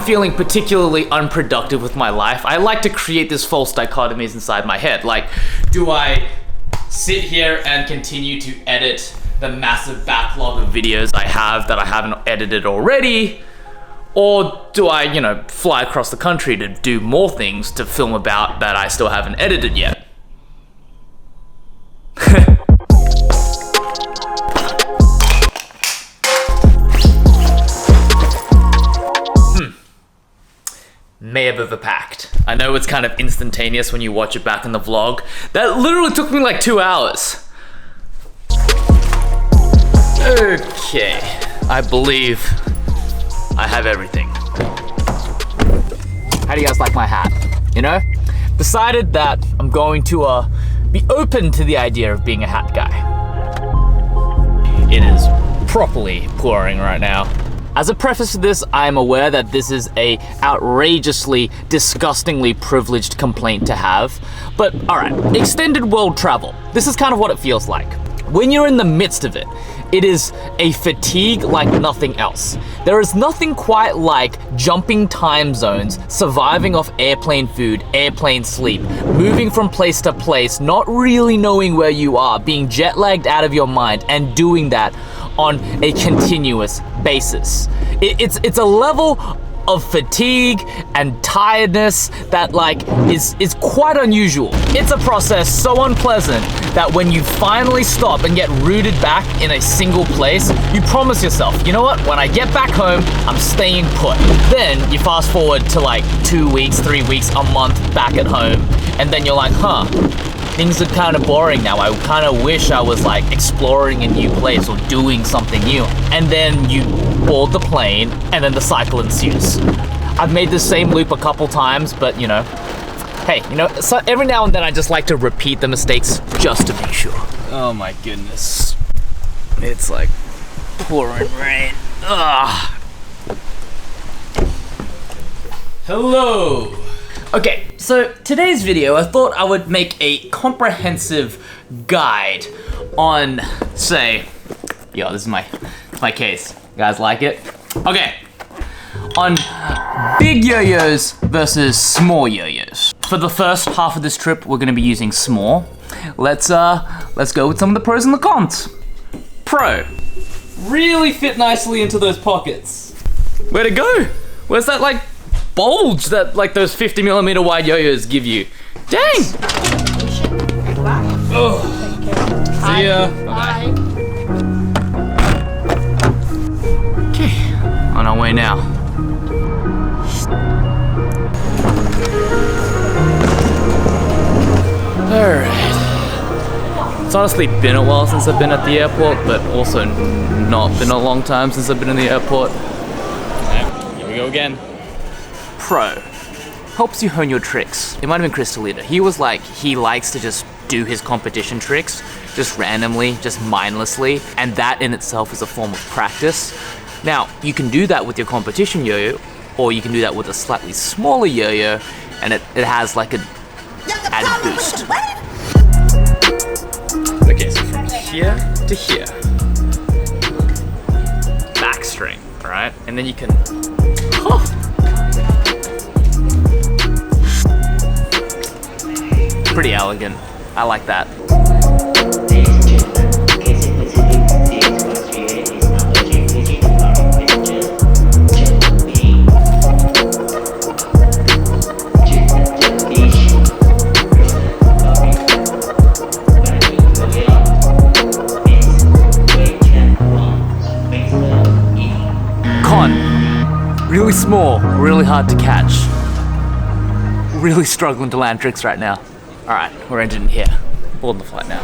feeling particularly unproductive with my life, I like to create this false dichotomies inside my head. Like, do I sit here and continue to edit the massive backlog of videos I have that I haven't edited already? Or do I, you know, fly across the country to do more things to film about that I still haven't edited yet? Maybe overpacked. I know it's kind of instantaneous when you watch it back in the vlog. That literally took me like 2 hours. Okay, I believe I have everything. How do you guys like my hat? You know? Decided that I'm going to be open to the idea of being a hat guy. It is properly pouring right now. As a preface to this, I am aware that this is a outrageously, disgustingly privileged complaint to have. But alright, extended world travel. This is kind of what it feels like. When you're in the midst of it, it is a fatigue like nothing else. There is nothing quite like jumping time zones, surviving off airplane food, airplane sleep, moving from place to place, not really knowing where you are, being jet lagged out of your mind, and doing that on a continuous basis. It's a level of fatigue and tiredness that is quite unusual. It's a process so unpleasant that when you finally stop and get rooted back in a single place, you promise yourself, you know what, when I get back home, I'm staying put. Then you fast forward to like 2 weeks, 3 weeks, a month back at home, and then you're like, things are kind of boring now. I kind of wish I was like exploring a new place or doing something new. And then you board the plane and then the cycle ensues. I've made the same loop a couple times, but you know, hey, you know, so every now and then I just like to repeat the mistakes just to make sure. Oh my goodness. It's like pouring rain. Ugh. Hello. Okay, so today's video, I thought I would make a comprehensive guide on, say, yo, this is my case. You guys like it? Okay, on big yo-yos versus small yo-yos. For the first half of this trip, we're gonna be using small. Let's go with some of the pros and the cons. Pro, really fit nicely into those pockets. Where'd it go? Where's that like bulge that like those 50mm wide yo-yos give you? Dang! Oh. See ya. Bye. Okay, on our way now. Alright. It's honestly been a while since I've been at the airport, but also not been a long time since I've been in the airport. Right, here we go again. Pro, helps you hone your tricks. It might have been Crystalita. He was like, he likes to just do his competition tricks, just randomly, just mindlessly, and that in itself is a form of practice. Now, you can do that with your competition yo-yo, or you can do that with a slightly smaller yo-yo, and it has like a added boost. Okay, so from here to here, backstring, alright? And then you can, pretty elegant. I like that. Con, really small, really hard to catch. Really struggling to land tricks right now. Alright, we're entering here. Boarding the flight now.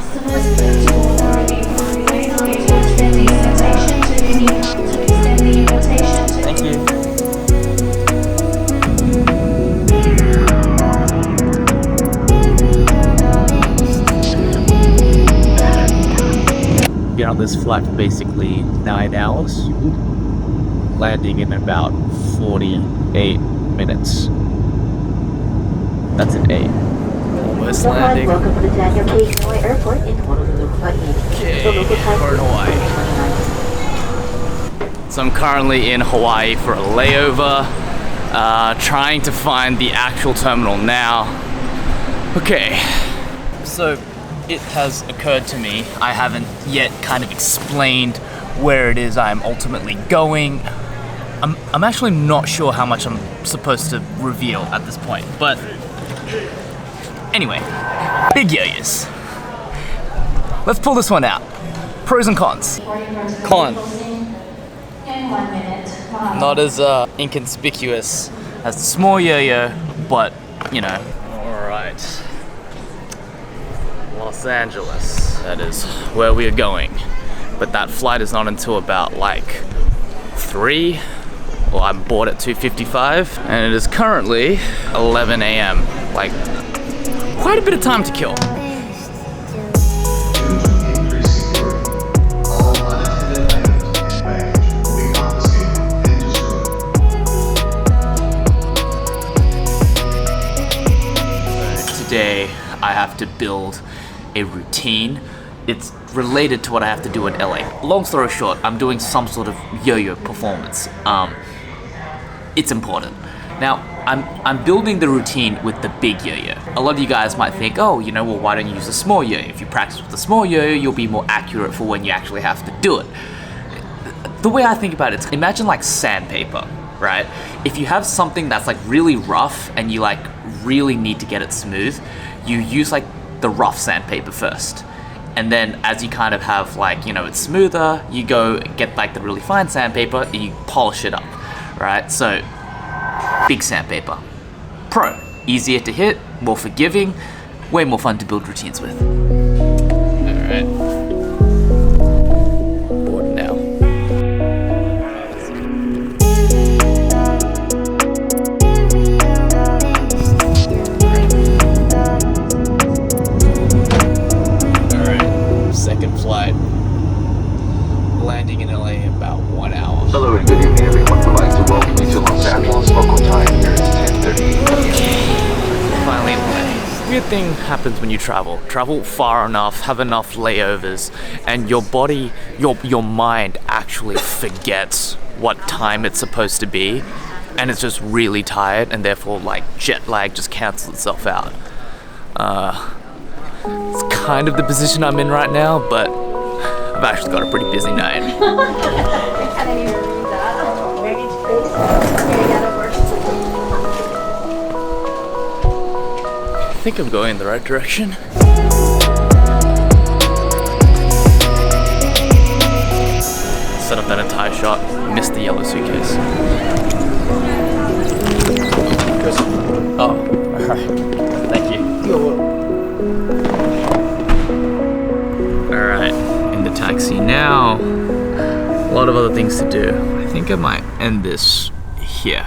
Thank you. Been on this flight for basically 9 hours. Landing in about 48 minutes. That's an 8. Almost landing. Welcome to Daniel K. Hanoi Airport in Honolulu, Hawaii. Okay, we're in Hawaii. So I'm currently in Hawaii for a layover. Trying to find the actual terminal now. Okay, so it has occurred to me, I haven't yet kind of explained where it is I'm ultimately going. I'm actually not sure how much I'm supposed to reveal at this point, but anyway, big yo-yos. Let's pull this one out. Pros and cons. Con. Not as inconspicuous as the small yo-yo, but you know. All right. Los Angeles. That is where we are going. But that flight is not until about like 3. Well, I'm board at 2:55, and it is currently 11 a.m. Like, quite a bit of time to kill. Today, I have to build a routine. It's related to what I have to do in LA. Long story short, I'm doing some sort of yo-yo performance. It's important. Now, I'm building the routine with the big yo-yo. A lot of you guys might think, oh, you know, well, why don't you use a small yo-yo? If you practice with the small yo-yo, you'll be more accurate for when you actually have to do it. The way I think about it is, imagine like sandpaper, right? If you have something that's like really rough and you like really need to get it smooth, you use like the rough sandpaper first. And then as you kind of have like, you know, it's smoother, you go get like the really fine sandpaper and you polish it up, right? So, big sandpaper. Pro, easier to hit, more forgiving, way more fun to build routines with. All right. Board now. All right, second flight. Landing in LA in about 1 hour. Hello and good evening, everyone. We'd like to welcome you to Los Angeles. Local time here is 10:30 p.m. Finally in LA. Weird thing happens when you travel. Travel far enough, have enough layovers, and your body, your mind actually forgets what time it's supposed to be, and it's just really tired, and therefore like jet lag just cancels itself out. It's kind of the position I'm in right now, but I've actually got a pretty busy night. I can't even read that. Where did you place? Here, you gotta work. I think I'm going in the right direction. Set up that entire shot, missed the yellow suitcase. Oh, alright. Thank you. Alright, in the taxi now. A lot of other things to do. I think I might end this here.